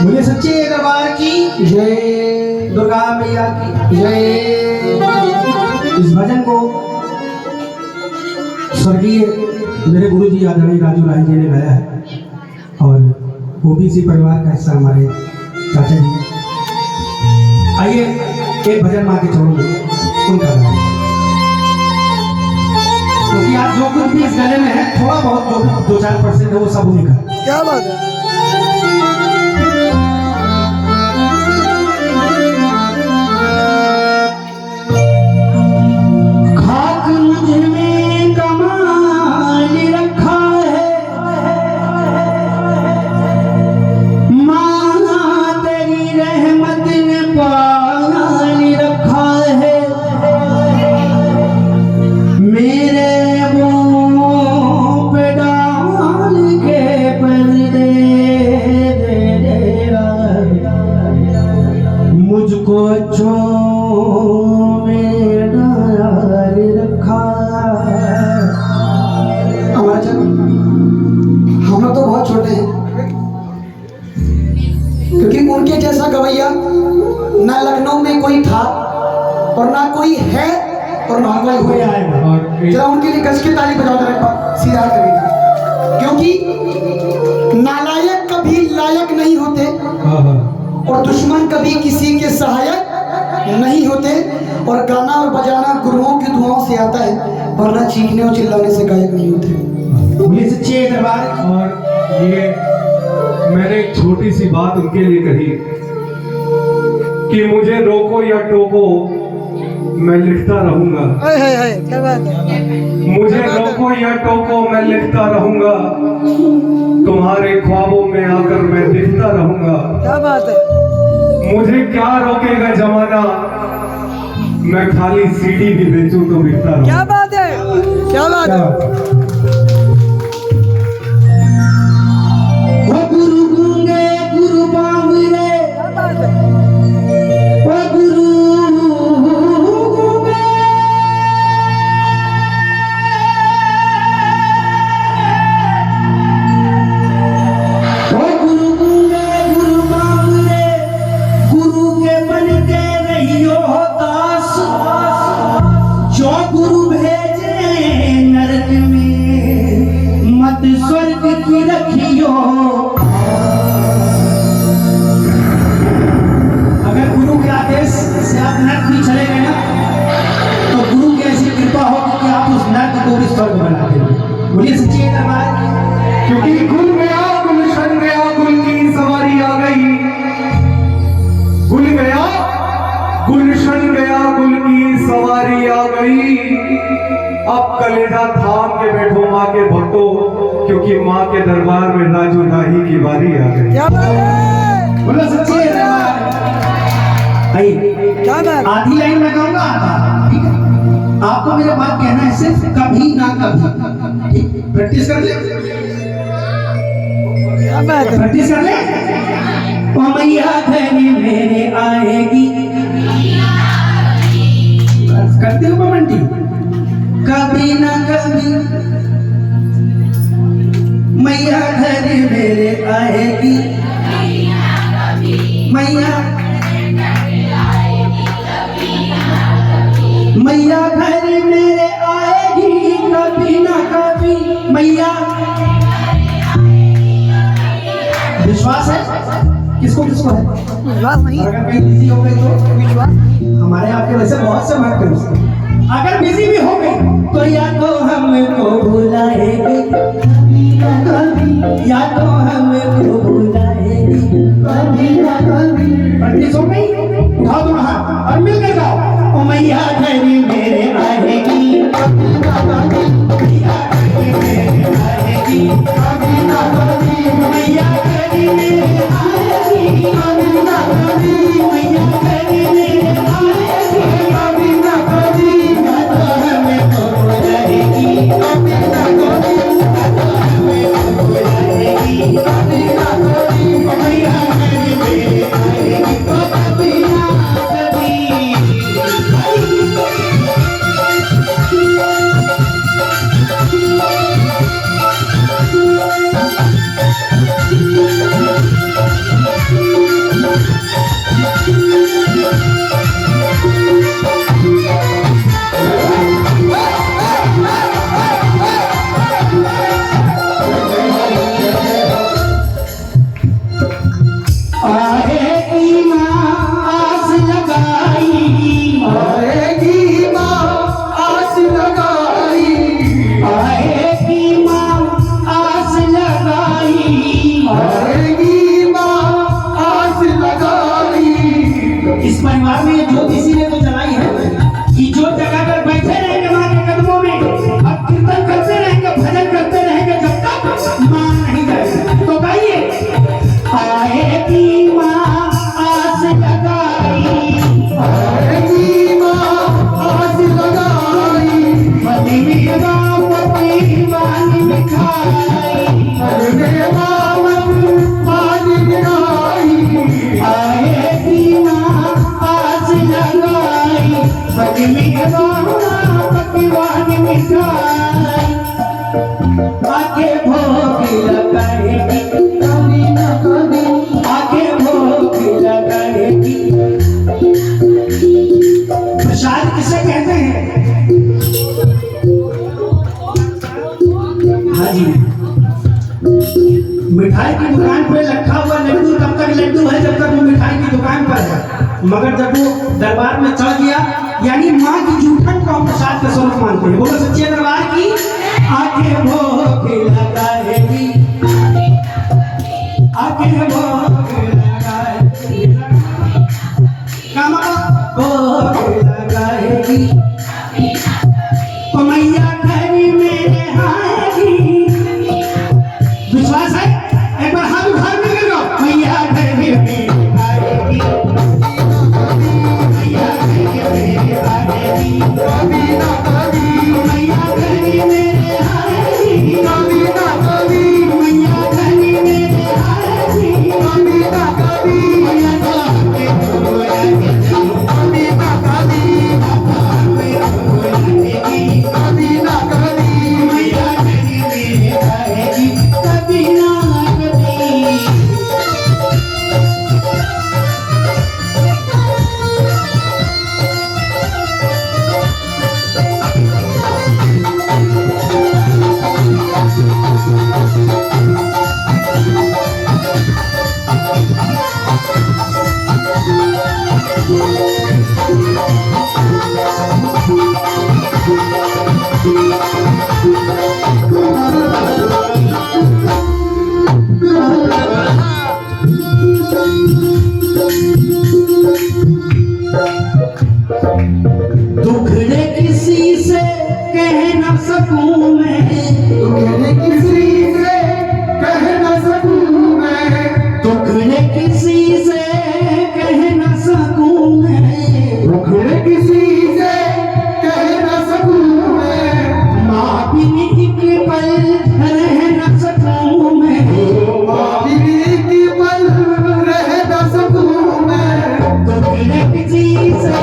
मुझे सच्चे दरबार की जय, दुर्गा मैया की जय। इस भजन को स्वर्गीय मेरे गुरु जी आदरणीय राजू राय जी ने गाया है और ओबीसी परिवार का हिस्सा हमारे चाचा जी। आइए एक भजन माँ के चरणों में उनका गाया, क्योंकि आज जो कुछ भी इस गले में है थोड़ा बहुत जो 2-4% है वो सब उन्हीं का। क्या बात है। हम तो बहुत छोटे हैं, क्योंकि उनके जैसा गवैया ना लखनऊ में कोई था और ना कोई है और ना कोई हो आएगा। जरा उनके लिए गज के ताली बजाओ जरा सीधा करेंगे, क्योंकि नालायक कभी लायक नहीं होते और दुश्मन कभी किसी के सहायक नहीं होते, और गाना और बजाना गुरुओं की दुआओं से आता है, वरना चीखने और चिल्लाने से गायक नहीं होते। मुझे सच्चे दरबार। और ये मैंने एक छोटी सी बात उनके लिए कही कि मुझे रोको या टोको मैं लिखता रहूंगा। क्या बात है। मुझे रोको या टोको मैं लिखता रहूंगा, तुम्हारे ख्वाबों में आकर मैं दिखता रहूंगा। क्या बात है। मुझे क्या रोकेगा जमाना, मैं खाली सीडी भी बेचूं तो बिकता रहूंगा। क्या बात है। क्या बात है। स्वर्ग की रखियो, अगर गुरु के आदेश से आप नर्क भी चले गए ना, तो गुरु की ऐसी कृपा होगी कि आप उस नर्क को भी स्वर्ग बना देंगे। बोलिए सच्ची दरबार। क्योंकि गुल गया गुलशन गया, गुल की सवारी आ गई। गुल गया गुलशन गया, गुल की सवारी आ गई। अब कलेजा थाम के बैठो माँ के भक्तों, क्योंकि माँ के दरबार में राजू राही की बारी आ गई। क्या बात है। बोलो सच्ची दरबार। क्या बात। आधी लाइन में गाऊंगा, ठीक है? आपको मेरे बात कहना है सिर्फ कभी ना कभी, ठीक? प्रैक्टिस कर ले। क्या बात है। प्रैक्टिस कर ले। ओ मैया घर मेरे आएगी, करते हो पमंटी, कभी ना कभी मैया घर मेरे आएगी, मैया मैया घर मेरे आएगी कभी ना कभी, मैया। विश्वास है? किसको किसको है? विश्वास नहीं। अगर कहीं बिजी हो गई तो विश्वास। हमारे आपके वैसे बहुत से मत करो। अगर बिजी भी हो गई तो या तो हमको बुलाएगी कभी, या तो हमको बुलाएगी कभी ना कभी। प्रैक्टिस हो गई? उठाओ दोनों हाथ और मिलकर गाओ। ओ मैया घर मेरे आएगी कभी ना कभी, मैया घर मेरे आएगी कभी ना कभी, मैया घर मेरे आएगी कभी ना कभी, मैया घर मेरे आएगी कभी ना कभी। आके भोग लगाएगी कभी न कभी, आके भोग लगाएगी। प्रसाद किसे कहते हैं? हाँ जी, मिठाई की दुकान पे रखा हुआ लड्डू तब तक लड्डू है जब तक वो मिठाई की दुकान पर है, मगर जब वो दरबार में चढ़ गया, यानी माँ की जूठन को हम प्रसाद का स्वरूप मानते हैं। बोलो सच्चे दरबार की आके भोग लगाएगी, आके भोग लगाएगी, भोग लगाएगी। मैया घरी में आएगी, विश्वास है? एक बार हाथ उठा के करो, मैया घरी में आएगी, मैया घरी में आएगी, कभी ना कभी, मैया घरी में आएगी, कभी ना कभी, मैया घरी में आएगी, कभी ना कभी, मैया घरी में आएगी, कभी ना कभी, कभी ना कभी, मैया घरी में आएगी, कभी ना कभी। दुखड़े किसी से कह न सकूं मैं, दुखड़े किसी से कह न सकूं मैं, दुखड़े किसी से कह न सकूं मैं, दुखड़े किसी से कह न सकूं मैं, माँ बिन एक पल रह न सकूं मैं, माँ बिन एक पल रह न सकूं मैं, दुखड़े किसी से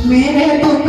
मेरे दुख